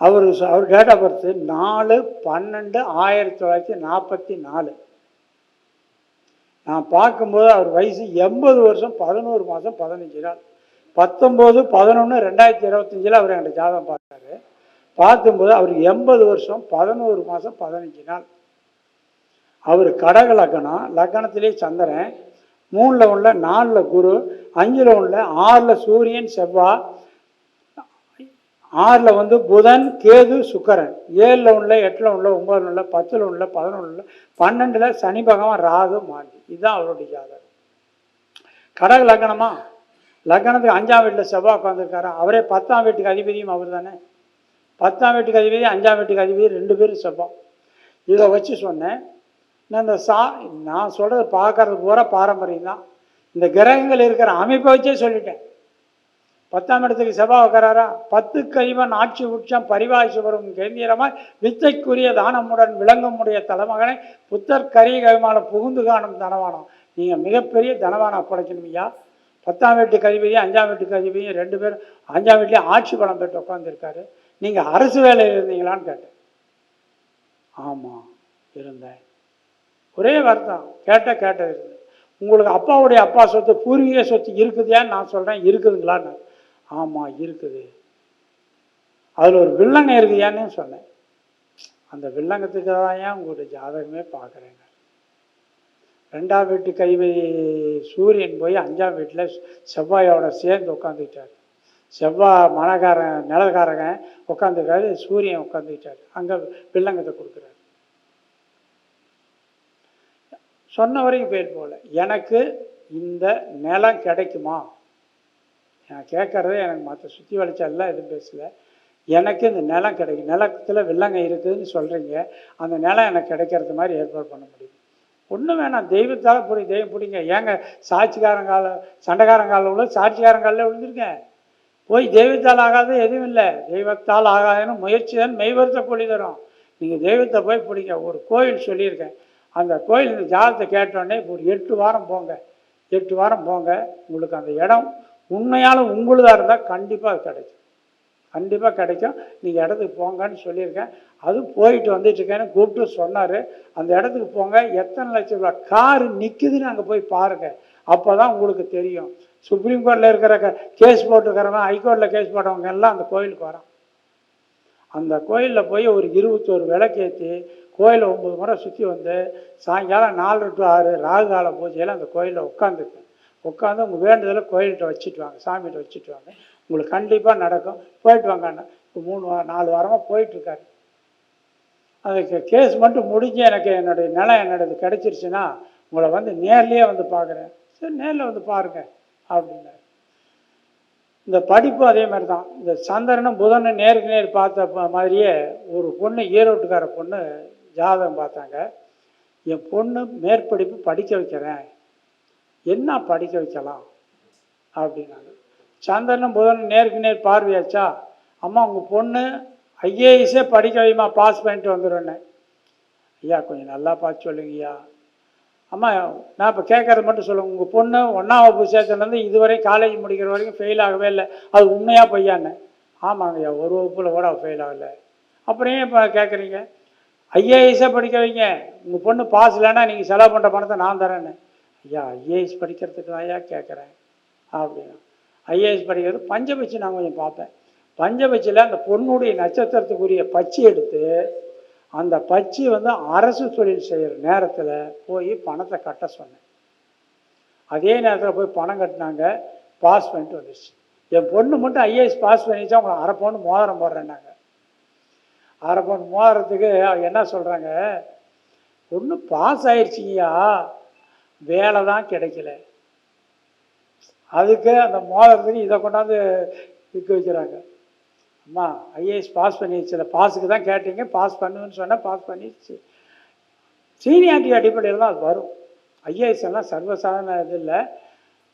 அவர் டேட் ஆஃப் பர்த்து 4/12/1944. நான் பார்க்கும்போது அவர் வயசு 80 வருஷம் 11 மாதம் 15 நாள். 19/11/2025 அவர் என்கிட்ட ஜாதகம் பார்த்தாரு. பார்க்கும்போது அவர் 80 வருஷம் 11 மாதம் 15 நாள். அவர் கடக லக்னம், லக்னத்திலே சந்திரன், 3ல் 1ல் 4ல் குரு, 5ல் 1ல் 6ல் சூரியன் செவ்வாய், 6ல் வந்து புதன் கேது சுக்கரன், 7ல் 1ல் 8ல் 1ல் 9ல் 1ல் 10ல் 1ல் 11ல் 12ல் சனி பகவான் ராகு மாந்தி. இதுதான் அவருடைய ஜாதகம். கடக லக்னமா, லக்னத்துக்கு 5ஆம் வீட்டில் செவ்வாய் உட்காந்துருக்காரு. அவரே 10ஆம் வீட்டுக்கு அதிபதியும் அவர் தானே. 10ஆம் வீட்டுக்கு அதிபதி 5ஆம் வீட்டுக்கு அதிபதி 2 பேரும் செவ்வாய். இதை வச்சு சொன்னேன். நான் நான் சொல்கிறது பார்க்கறது பூரா பாரம்பரியம் தான். இந்த கிரகங்கள் இருக்கிற அமைப்பை வச்சே சொல்லிட்டேன். 10ஆம் இடத்துக்கு செவ்வாய் உட்காராரா, 10க்கு அதிபன் ஆட்சி உச்சம் பரிவாசிபுரம் கேந்திரமாய் வித்தைக்குரிய தானமுடன் விளங்கமுடைய தலைமகனை புத்தர் கரிய கவிமான புகுந்து காணும் தனவானம். நீங்கள் மிகப்பெரிய தனவானம் ஒப்படைக்கணும் ஐயா. 10ஆம் வீட்டுக்கு அதிபதியும் 5ஆம் வீட்டுக்கு அதிபதியும் 2 பேரும் 5ஆம் வீட்லேயே ஆட்சி பலம் பெற்று உட்காந்துருக்காரு. நீங்கள் அரசு வேலையில் இருந்தீங்களான்னு கேட்டேன். ஆமாம் இருந்தேன். ஒரே வருத்தம் கேட்டது இருக்குது. உங்களுக்கு அப்பாவுடைய அப்பா சொத்து பூர்வீக சொத்து இருக்குதுயான்னு நான் சொல்கிறேன். இருக்குதுங்களான்னு. ஆமாம் இருக்குது. அதில் ஒரு வில்லங்கம் இருக்குதுயான்னு சொன்னேன். அந்த வில்லங்கத்துக்கு தான் ஏன் உங்களுடைய ஜாதகமே பார்க்குறேங்க. 2ஆம் வீட்டு கைவை சூரியன் போய் 5ஆம் வீட்டில் செவ்வாயோட சேர்ந்து உட்காந்துக்கிட்டார். செவ்வாய் மனக்காரன் நிலக்காரங்க உட்காந்துருக்காரு, சூரியன் உட்காந்துக்கிட்டார். அங்கே வில்லங்கத்தை கொடுக்குறாரு. சொன்ன வரைக்கும் பேர் போகல. எனக்கு இந்த நிலம் கிடைக்குமா, நான் கேட்குறதே எனக்கு மற்ற சுற்றி வளைச்சாலாம் எதுவும் பேசலை. எனக்கு இந்த நிலம் கிடைக்கும், நிலத்தில் வில்லங்க இருக்குதுன்னு சொல்கிறீங்க, அந்த நிலம் எனக்கு கிடைக்கிறது மாதிரி ஏற்பாடு பண்ண முடியும். ஒன்றும் வேணாம், தெய்வத்தால் தெய்வம் பிடிங்க. ஏங்க சாட்சிக்காரங்கால சண்டைக்காரங்கால உள்ள சாட்சிக்காரங்காலில் விழுந்துருக்கேன். போய் தெய்வத்தால் ஆகாது எதுவும் இல்லை. தெய்வத்தால் ஆகாதுன்னு முயற்சி தான் மெய்வருத்த கூலி தரும். நீங்கள் தெய்வத்தை போய் பிடிங்க. ஒரு கோயில் சொல்லியிருக்கேன், அந்த கோயில் இந்த ஜாதகத்தை கேட்டோடனே ஒரு 8 வாரம் போங்க. 8 வாரம் போங்க, உங்களுக்கு அந்த இடம் உண்மையாலும் உங்களுதாக இருந்தால் கண்டிப்பாக அது கிடைக்கும், கண்டிப்பாக கிடைக்கும். நீங்கள் இடத்துக்கு போங்கன்னு சொல்லியிருக்கேன். அது போயிட்டு வந்துட்டுருக்கேன்னு கூப்பிட்டு சொன்னார். அந்த இடத்துக்கு போங்க, எத்தனை லட்சம் ரூபா காரு நிற்குதுன்னு அங்கே போய் பாருங்கள். அப்போ தான் உங்களுக்கு தெரியும். சுப்ரீம் கோர்ட்டில் இருக்கிற கேஸ் போட்டுருக்கிறவங்க, ஹைகோர்ட்டில் கேஸ் போட்டவங்க எல்லாம் அந்த கோயிலுக்கு வரான். அந்த கோயிலில் போய் ஒரு 21 விளக்கேற்றி கோயிலை 9 முறை சுற்றி வந்து சாயங்காலம் 4 to 6 ராகு கால பூஜையில் அந்த கோயிலில் உட்காந்து உங்கள் வேண்டுதலை கோயில்கிட்ட வச்சுட்டு வாங்க, சாமிகிட்ட வச்சுட்டு வாங்க, உங்களுக்கு கண்டிப்பாக நடக்கும். போயிட்டு வாங்க. இப்போ 4 வாரமாக போயிட்டுருக்காரு. அதுக்கு கேஸ் மட்டும் முடிஞ்சு எனக்கு என்னுடைய நிலம் என்னோடது கிடச்சிருச்சுன்னா உங்களை வந்து நேர்லேயே வந்து பார்க்குறேன். சரி, நேரில் வந்து பாருங்கள் அப்படின்னாரு. இந்த படிப்பு அதே மாதிரி தான். இந்த சந்திரனும் புதனும் நேருக்கு நேர் பார்த்த மாதிரியே ஒரு பொண்ணு, ஈரோட்டுக்கார பொண்ணு ஜாதகம் பார்த்தாங்க. என் பொண்ணு மேற்படிப்பு படிக்க வைக்கிறேன், என்ன படிக்க வைக்கலாம் அப்படின்னாங்க. சந்திரனும் புதனும் நேருக்கு நேர் பார்வையாச்சா, அம்மா உங்கள் பொண்ணு ஐஏஎஸ்ஸே படிக்க வைமா, பாஸ் பண்ணிட்டு வந்துடுவேன்னு. ஐயா கொஞ்சம் நல்லா பார்த்து சொல்லுங்கய்யா. அம்மா நான் இப்போ கேட்குறது மட்டும் சொல்லுங்கள், உங்கள் பொண்ணு 1ஆம் வகுப்பு சேர்த்துலேருந்து இதுவரை காலேஜ் முடிக்கிற வரைக்கும் ஃபெயில் ஆகவே இல்லை, அது உண்மையாக பொய்யான்னு? ஆமாங்கய்யா, ஒரு வகுப்பில் கூட ஃபெயில் ஆகலை. அப்புறம் ஏன் இப்போ கேட்குறீங்க? ஐஏஎஸ்ஸே படிக்க வைங்க, உங்கள் பொண்ணு பாஸ் இல்லைன்னா நீங்கள் செலவு பண்ணுற பணத்தை நான் தரேன்னு. ஐயா ஐஏஎஸ் படிக்கிறதுக்கு தான் ஐயா கேட்குறேன் அப்படின்னா. ஐஏஎஸ் படிக்கிறது பஞ்சபட்சி நான் கொஞ்சம் பார்ப்பேன். பஞ்சபட்சியில் அந்த பொண்ணுடைய நட்சத்திரத்துக்குரிய பச்சி எடுத்து அந்த பச்சி வந்து அரசு தொழில் செய்கிற நேரத்தில் போய் பணத்தை கட்ட சொன்னேன். அதே நேரத்தில் போய் பணம் கட்டினாங்க, பாஸ் பண்ணிட்டு வந்துடுச்சு. என் பொண்ணு மட்டும் ஐஏஎஸ் பாஸ் பண்ணிச்சா அவங்க 1/2 பவுன் மோதிரம் போடுறேன்னாங்க. 1/2 பவுன் மோதிரத்துக்கு என்ன சொல்கிறாங்க, பொண்ணு பாஸ் ஆயிடுச்சிங்கய்யா, வேலை தான் கிடைக்கல, அதுக்கு அந்த மோதிரத்துக்கு இதை கொண்டாந்து விற்க வைக்கிறாங்க. அம்மா ஐஏஎஸ் பாஸ் பண்ணிடுச்சு, பாஸுக்கு தான் கேட்டீங்க, பாஸ் பண்ணுவேன்னு சொன்னால் பாஸ் பண்ணிடுச்சு. சீனியாரிட்டி அடிப்படையில் தான் அது வரும். ஐஏஎஸ் எல்லாம் சர்வசாதாரண இது இல்லை,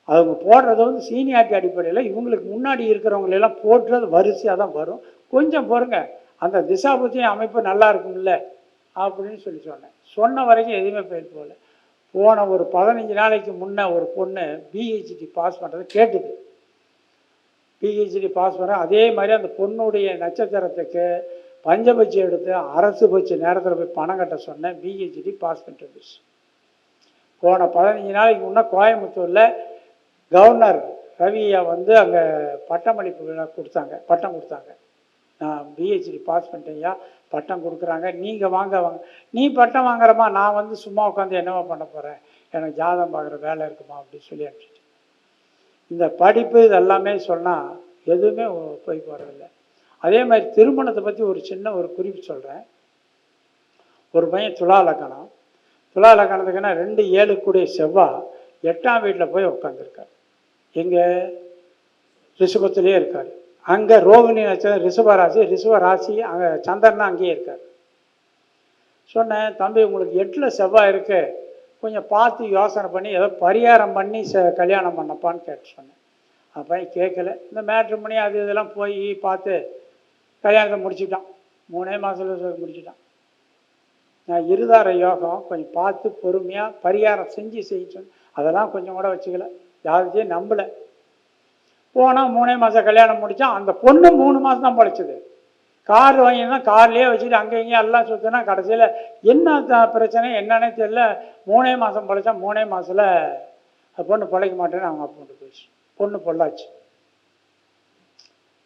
அவங்க போடுறது வந்து சீனியாரிட்டி அடிப்படையில். இவங்களுக்கு முன்னாடி இருக்கிறவங்களெல்லாம் போட்டு அது வரிசையாக தான் வரும். கொஞ்சம் பொறுங்க, அந்த திசாபுத்தியும் அமைப்பு நல்லா இருக்கும்ல அப்படின்னு சொன்னேன். சொன்ன வரைக்கும் எதுவுமே போயிட்டு போகல. போன ஒரு 15 நாளைக்கு முன்னே ஒரு பொண்ணு பிஹெச்டி பாஸ் பண்ணுறது கேட்டுது. பிஹெச்டி பாஸ் பண்ண அதே மாதிரி அந்த பொண்ணுடைய நட்சத்திரத்துக்கு பஞ்சபட்சி எடுத்து அரசு பட்சி நேரத்தில் போய் பணம் கட்ட சொன்னேன். பிஹெச்டி பாஸ் பண்ணிட்டு வந்துச்சு. போன 15 நாளைக்கு முன்னே கோயம்புத்தூரில் கவர்னர் ரவியா வந்து அங்கே பட்டமளிப்பு விழா கொடுத்தாங்க, பட்டம் கொடுத்தாங்க. நான் பிஹெச்டி பாஸ் பண்ணிட்டேன்யா, பட்டம் கொடுக்குறாங்க, நீங்கள் வாங்க. நீ பட்டம் வாங்குறமா, நான் வந்து சும்மா உட்காந்து என்னவா பண்ண போகிறேன், எனக்கு ஜாதகம் பார்க்குற வேலை இருக்குமா அப்படின்னு சொல்லி அனுப்பிச்சிட்டு. இந்த படிப்பு இதெல்லாமே சொன்னால் எதுவுமே போய் போகிறதில்ல. அதே மாதிரி திருமணத்தை பற்றி ஒரு சின்ன ஒரு குறிப்பு சொல்கிறேன். ஒரு பையன் துலா லக்கணம், துலா லக்கணத்துக்குன்னா 2-7 கூடிய செவ்வாய் 8ஆம் வீட்டில் போய் உட்காந்துருக்கார். எங்கே? ரிஷபத்திலே இருக்கார். அங்கே ரோகிணி நட்சத்திரம் ரிஷபராசி, ரிஷபராசி அங்கே சந்திரனா அங்கேயே இருக்கார். சொன்னேன், தம்பி உங்களுக்கு 8ல் செவ்வாய் இருக்கு, கொஞ்சம் பார்த்து யோசனை பண்ணி ஏதோ பரிகாரம் பண்ணி கல்யாணம் பண்ணப்பான்னு கேட்டு சொன்னேன். அப்போ கேட்கல. இந்த மேட்ரிமோனி அது இதெல்லாம் போய் பார்த்து கல்யாணத்தை முடிச்சுட்டான். 3 மாதத்தில் முடிச்சுட்டான். நான் இருதார யோகம் கொஞ்சம் பார்த்து பொறுமையாக பரிகாரம் செஞ்சு செய்ய அதெல்லாம் கொஞ்சம் கூட வச்சுக்கல, யாருக்கையும் நம்பலை. போனால் 3 மாதம் கல்யாணம் முடித்தான். அந்த பொண்ணு 3 மாதம் தான் படைச்சது. கார் வாங்கினா கார்லேயே வச்சுட்டு அங்கே இங்கேயும் எல்லாம் சுற்றினா கடைசியில் என்ன பிரச்சனை என்னன்னே தெரியல. 3 மாதம் படைச்சா 3 மாதத்தில் பொண்ணு பிழைக்க மாட்டேன்னு அவங்க அப்பா கொண்டு போயிடுச்சு. பொண்ணு பொள்ளாச்சு.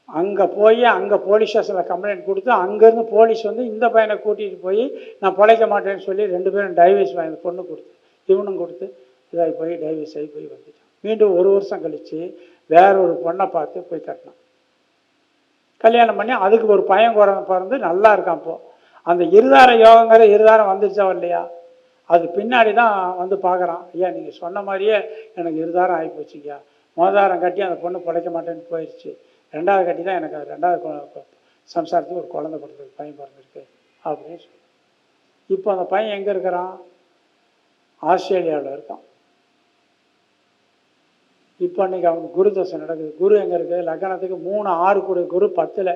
அங்கே போய் அங்கே போலீஸ் ஸ்டேஷனில் கம்ப்ளைண்ட் கொடுத்து அங்கேருந்து போலீஸ் வந்து இந்த பையனை கூட்டிகிட்டு போய் நான் பிழைக்க மாட்டேன்னு சொல்லி 2 பேரும் டைவர்ஸ் வாங்கி பொண்ணு கொடுத்து இவனும் கொடுத்து இதாகி போய் டைவர்ஸ் ஆகி போய் வந்துட்டான். மீண்டும் 1 வருஷம் கழித்து வேற ஒரு பொண்ணை பார்த்து போய் கட்டினான். கல்யாணம் பண்ணி அதுக்கு ஒரு பையன் பிறந்து நல்லா இருக்கான். இப்போது அந்த இருதார யோகங்கிற இருதாரம் வந்துருச்சா இல்லையா, அது பின்னாடி தான் வந்து பார்க்குறான். ஐயா நீங்கள் சொன்ன மாதிரியே எனக்கு இருதாரம் ஆகி போச்சுங்கய்யா, மோதாரம் கட்டி அந்த பொண்ணு பிழைக்க மாட்டேன்னு போயிடுச்சு, 2வது கட்டி தான் எனக்கு 2வது சம்சாரத்துக்கு ஒரு குழந்தை பிறந்திருக்கு, பையன் பிறந்திருக்கு அப்படின்னு சொல்லி. இப்போ அந்த பையன் எங்கே இருக்கிறான்? ஆஸ்திரேலியாவில் இருக்கான். இப்போ அன்றைக்கி அவனுக்கு குரு தசை நடக்குது. குரு எங்கே இருக்குது? லக்னத்துக்கு 3 6 கூடிய குரு 10ல்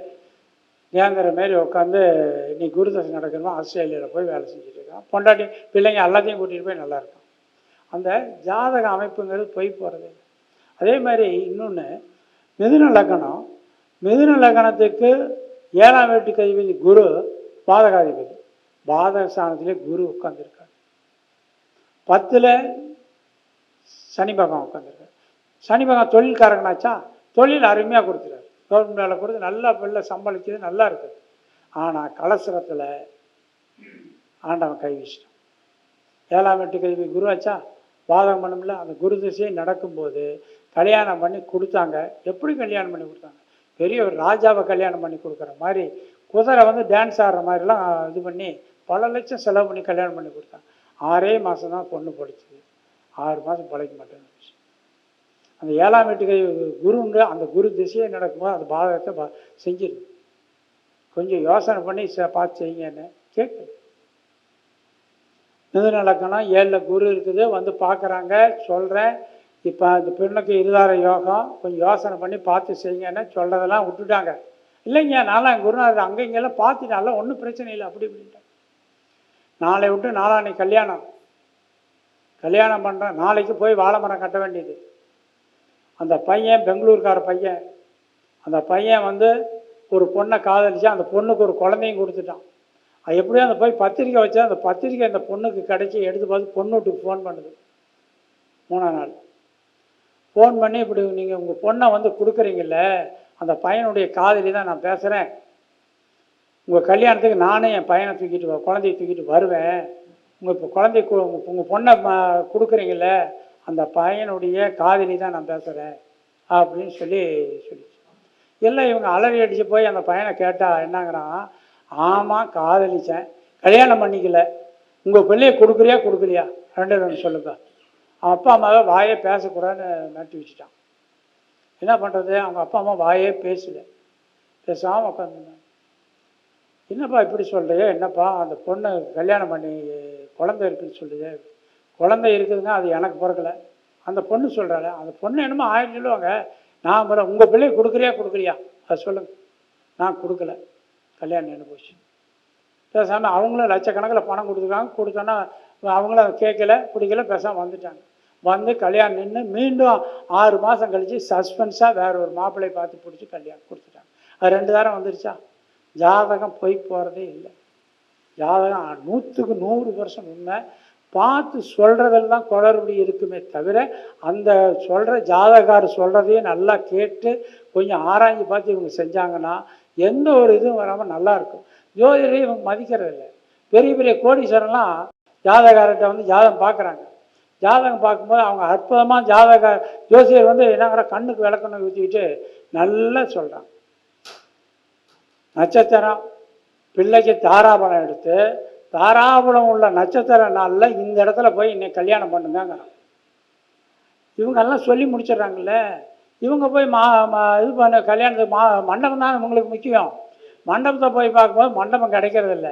ஏங்கிற மாரி உட்காந்து இன்னைக்கு குரு தசை நடக்கணுமா ஆஸ்திரேலியாவில் போய் வேலை செஞ்சுட்டு இருக்கான். பொண்டாட்டி பிள்ளைங்க எல்லாத்தையும் கூட்டிகிட்டு போய் நல்லா இருக்கான். அந்த ஜாதக அமைப்புங்கிறது போய் போகிறது. அதே மாதிரி இன்னொன்று மிதுன லக்னம். மிதுன லக்னத்துக்கு 7ஆம் வீட்டுக்கு அதிபதி குரு பாதகாதிபதி. பாதக ஸ்தானத்திலே குரு உட்காந்துருக்கார். 10ல் சனி பகவான் உட்காந்துருக்கார். சனி பகவான் தொழில்காரங்கனாச்சா, தொழில் அருமையாக கொடுத்துறாரு. கவர்மெண்ட் வேலை கொடுத்து நல்லா பிள்ளை சம்பளிக்குது, நல்லா இருக்குது. ஆனால் கலசரத்தில் ஆண்டவன் கை வீசிட்டான். 7ஆம் வீட்டுக்கு அதிபதி குரு ஆச்சா, பாதகம் பண்ணும்ல. அந்த குரு திசையை நடக்கும்போது கல்யாணம் பண்ணி கொடுத்தாங்க. எப்படி கல்யாணம் பண்ணி கொடுத்தாங்க? பெரிய ஒரு ராஜாவை கல்யாணம் பண்ணி கொடுக்குற மாதிரி, குதிரை வந்து டான்ஸ் ஆடுற மாதிரிலாம் இது பண்ணி பல லட்சம் செலவு பண்ணி கல்யாணம் பண்ணி கொடுத்தாங்க. 6 மாதம் தான் பொண்ணு படிச்சுது. 6 மாதம் பழைக்க மாட்டேன்னு. அந்த 7ஆம் வீட்டுக்கு குருங்க அந்த குரு திசையை நடக்கும்போது அந்த பாதகத்தை செஞ்சிருது. கொஞ்சம் யோசனை பண்ணி பார்த்து செய்யுங்கன்னு கேட்குது. மிதுன லக்னம் 7ல் குரு இருக்குது, வந்து பார்க்குறாங்க. சொல்கிறேன், இப்போ அந்த பெண்ணுக்கு இருதார யோகம், கொஞ்சம் யோசனை பண்ணி பார்த்து செய்யுங்கன்னு சொல்கிறதெல்லாம் விட்டுட்டாங்க. இல்லைங்க நான்லாம் குருநாதர் அங்கே இங்கெல்லாம் பார்த்துட்டால, ஒன்றும் பிரச்சனை இல்லை அப்படி இப்படின்ட்டு. நாளை விட்டு நாளான்னைக்கு கல்யாணம் பண்ணுறேன். நாளைக்கு போய் வாழை மரம் கட்ட வேண்டியது. அந்த பையன் பெங்களூர்கார பையன். அந்த பையன் வந்து ஒரு பொண்ணை காதலிச்சு அந்த பொண்ணுக்கு ஒரு குழந்தையும் கொடுத்துட்டான். அது எப்படியோ அந்த போய் பத்திரிக்கை வச்சா அந்த பத்திரிக்கை அந்த பொண்ணுக்கு கிடைச்சி எடுத்து பார்த்து பொண்ணு வீட்டுக்கு ஃபோன் பண்ணுது. 3ஆம் நாள் ஃபோன் பண்ணி, இப்படி நீங்கள் உங்கள் பொண்ணை வந்து கொடுக்குறீங்கள, அந்த பையனுடைய காதலி தான் நான் பேசுகிறேன். உங்கள் கல்யாணத்துக்கு நானே என் பையனை தூக்கிட்டு குழந்தைய தூக்கிட்டு வருவேன். இப்போ குழந்தை உங்கள் பொண்ணை கொடுக்குறீங்கள, அந்த பையனுடைய காதலி தான் நான் பேசுகிறேன் அப்படின்னு சொல்லிச்சு. எல்லாம் இவங்க அலறி அடித்து போய் அந்த பையனை கேட்டால் என்னங்கிறான், ஆமாம் காதலிச்சேன், கல்யாணம் பண்ணிக்கல, உங்கள் பிள்ளையை கொடுக்கலையா 2 சொல்லுங்க. அவன் அப்பா அம்மாவை வாயே பேசக்கூடாதுன்னு நட்டு வச்சுட்டான். என்ன பண்ணுறது? அவங்க அப்பா அம்மா வாயே பேசாமல் உட்காந்துருந்தாங்க. என்னப்பா இப்படி சொல்கிறியோ, என்னப்பா அந்த பொண்ணு கல்யாணம் பண்ணி குழந்தை இருக்குதுன்னு சொல்லுது. குழந்தை இருக்குதுங்க, அது எனக்கு பிறக்கலை. அந்த பொண்ணு சொல்கிறாள், அந்த பொண்ணு என்னமோ 1000 சொல்லுவாங்க. நான் மேடம் உங்கள் பிள்ளையை கொடுக்குறியா அது சொல்லுங்கள். நான் கொடுக்கல, கல்யாணம் நின்று போச்சு. பேசாமல் அவங்களும் லட்சக்கணக்கில் பணம் கொடுத்துருக்காங்க. கொடுத்தோன்னா அவங்களும் அதை கேட்கல, பிடிக்கல, பேசாமல் வந்துட்டாங்க. வந்து கல்யாணம் நின்று மீண்டும் 6 மாதம் கழித்து சஸ்பென்ஸாக வேற ஒரு மாப்பிள்ளை பார்த்து பிடிச்சி கல்யாணம் கொடுத்துட்டாங்க. அது 2 தாரம் வந்துருச்சா. ஜாதகம் போய் போகிறதே இல்லை. ஜாதகம் 100க்கு 100% உண்மை. பார்த்து சொல்கிறதெல்லாம் குளறுபடி இருக்குமே தவிர, அந்த சொல்கிற ஜாதகார் சொல்கிறதையும் நல்லா கேட்டு கொஞ்சம் ஆராய்ச்சி பார்த்து இவங்க செஞ்சாங்கன்னா எந்த ஒரு இதுவும் வராமல் நல்லாயிருக்கும். ஜோதிடரையும் இவங்க மதிக்கிறதில்லை. பெரிய பெரிய கோடீஸ்வரன்லாம் ஜாதகார்கிட்ட வந்து ஜாதகம் பார்க்குறாங்க. ஜாதகம் பார்க்கும்போது அவங்க அற்புதமாக ஜோசியர் வந்து என்னங்கிற கண்ணுக்கு விளக்கணும் ஊற்றிக்கிட்டு நல்லா சொல்கிறாங்க. நட்சத்திரம் பிள்ளைக்கு தாராபலம் எடுத்து, தாராபலம் உள்ள நட்சத்திர நாளில் இந்த இடத்துல போய் இன்னைக்கு கல்யாணம் பண்ணுங்க. இவங்கெல்லாம் சொல்லி முடிச்சிடுறாங்கல்ல. இவங்க போய் இது பண்ண கல்யாணத்துக்கு மண்டபம் தான் இவங்களுக்கு முக்கியம். மண்டபத்தை போய் பார்க்கும்போது மண்டபம் கிடைக்கிறதில்ல.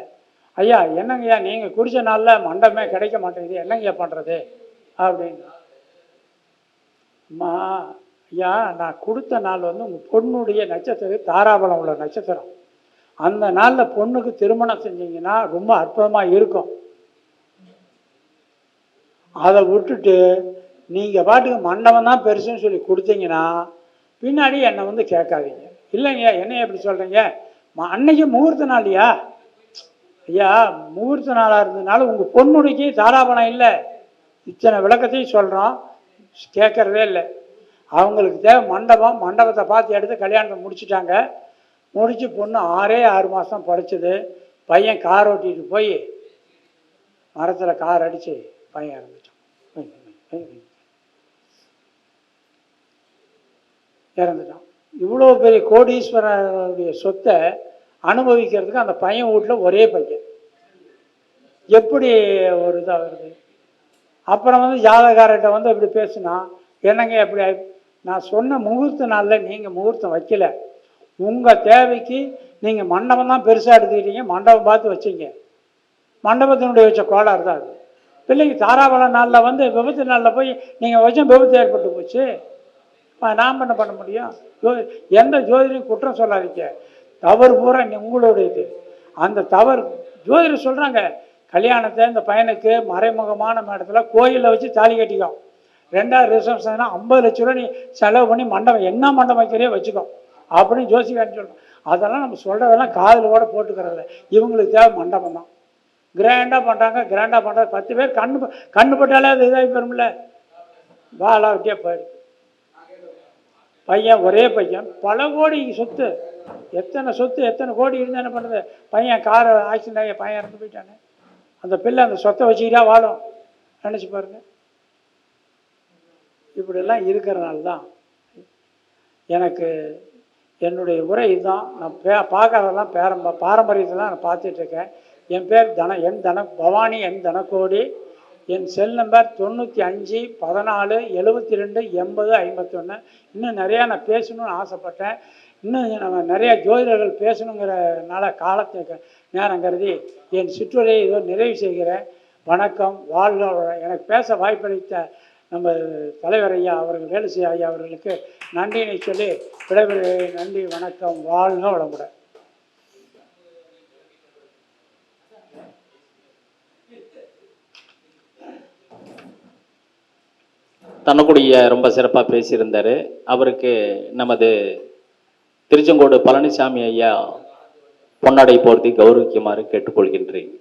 ஐயா என்னங்கய்யா நீங்கள் குடித்த நாளில் மண்டபமே கிடைக்க மாட்டேங்குது, என்னங்கய்யா பண்ணுறது அப்படின்னு. அம்மா ஐயா நான் கொடுத்த நாள் வந்து உங்கள் பொண்ணுடைய நட்சத்திரம் தாராபலம் உள்ள நட்சத்திரம். அந்த நாளில் பொண்ணுக்கு திருமணம் செஞ்சீங்கன்னா ரொம்ப அற்புதமாக இருக்கும். அதை விட்டுட்டு நீங்கள் பாட்டுக்கு மண்டபம் தான் பெருசுன்னு சொல்லி கொடுத்தீங்கன்னா பின்னாடி என்னை வந்து கேட்காதீங்க. இல்லைங்க என்ன எப்படி சொல்கிறீங்க, அன்னைக்கு முகூர்த்த நாளையா? ஐயா முகூர்த்த நாளாக இருந்ததுனால உங்கள் பொண்ணுடைக்கு தாராபலம் இல்லை. இத்தனை விளக்கத்தையும் சொல்கிறோம், கேட்குறதே இல்லை. அவங்களுக்கு தேவை மண்டபம். மண்டபத்தை பார்த்து எடுத்து கல்யாணத்தை முடிச்சுட்டாங்க. முடித்து பொண்ணு 6 மாதம் படித்தது. பையன் கார் ஓட்டிகிட்டு போய் மரத்தில் கார் அடித்து பையன் இறந்துட்டான். இறந்துட்டான். இவ்வளோ பெரிய கோடீஸ்வரனுடைய சொத்தை அனுபவிக்கிறதுக்கு அந்த பையன் வீட்டில் ஒரே பையன். எப்படி ஒரு இதாக வருது? அப்புறம் வந்து ஜாதகார்கிட்ட வந்து இப்படி பேசுனா, என்னங்க எப்படி நான் சொன்ன முகூர்த்த நாளில் நீங்கள் முகூர்த்தம் வைக்கல, உங்கள் தேவைக்கு நீங்கள் மண்டபம் தான் பெருசாக எடுத்துக்கிட்டீங்க, மண்டபம் பார்த்து வச்சிங்க, மண்டபத்தினுடைய வச்ச கோளாறு தான் அது. பிள்ளைக்கு தாராபல நாளில் வந்து விபத்து நாளில் போய் நீங்கள் வச்ச விபத்து ஏற்பட்டு போச்சு, நாம் என்ன பண்ண முடியும்? எந்த ஜோதிடையும் குற்றம் சொல்லாதீங்க, தவறு பூரா உங்களுடையது. அந்த தவறு ஜோதிடர் சொல்கிறாங்க, கல்யாணத்தை இந்த பையனுக்கு மறைமுகமான இடத்துல கோயிலில் வச்சு தாலி கட்டிக்கோ, 2வது ரிசப்ஷன்னா 50 லட்ச ரூபா நீ செலவு பண்ணி மண்டபம் என்ன மண்டபம் வைக்கிறியோ வச்சுக்கோ அப்படின்னு ஜோசிகாரன் சொல்கிறோம். அதெல்லாம் நம்ம சொல்கிறதெல்லாம் காதில் கூட போட்டுக்கிறது. இவங்களுக்கு தேவை மண்டபம் தான். கிராண்டாக பண்ணுறாங்க, கிராண்டாக பண்ணுறது 10 பேர் கண்ணு பட்டாலே அது இதாகி போயிருமில்ல, வாழா விட்டியே போயிடு. பையன் ஒரே பையன், பல கோடி சொத்து, எத்தனை சொத்து எத்தனை கோடி இருந்தால் என்ன பண்ணுறது? பையன் காரை ஆக்சிடென்ட் ஆகி பையன் இறந்து போயிட்டானே, அந்த பிள்ளை அந்த சொத்தை வச்சுக்கிட்டா வாழும், நினச்சி பாருங்க. இப்படிலாம் இருக்கிறனால தான் எனக்கு என்னுடைய உரை இதுதான். நான் பார்க்கறதெல்லாம் பாரம்பரியத்தில் தான் நான் பார்த்துட்ருக்கேன். என் பேர் பவானி என் தனக்கோடி. என் செல் நம்பர் 95 14 72 80 51. இன்னும் நிறையா நான் பேசணும்னு ஆசைப்பட்டேன். இன்னும் நம்ம நிறையா ஜோதிடர்கள் பேசணுங்கிறனால காலத்தை நேரம் கருதி என் சிற்றுரையை இதோ நிறைவு செய்கிறேன். வணக்கம், வாழ்க. எனக்கு பேச வாய்ப்பளித்த நம்ம தலைவர் ஐயா அவர்கள், வேலுசி ஐயா அவர்களுக்கு நன்றியினை சொல்லி விடைபெறுகிறேன். நன்றி, வணக்கம், வாழ்க வளமுடன்.
தனக்குடிய ரொம்ப சிறப்பாக பேசியிருந்தார். அவருக்கு நமது திருச்செங்கோடு பழனிசாமி ஐயா பொன்னாடை போர்த்தி கௌரவிக்குமாறு கேட்டுக்கொள்கின்றேன்.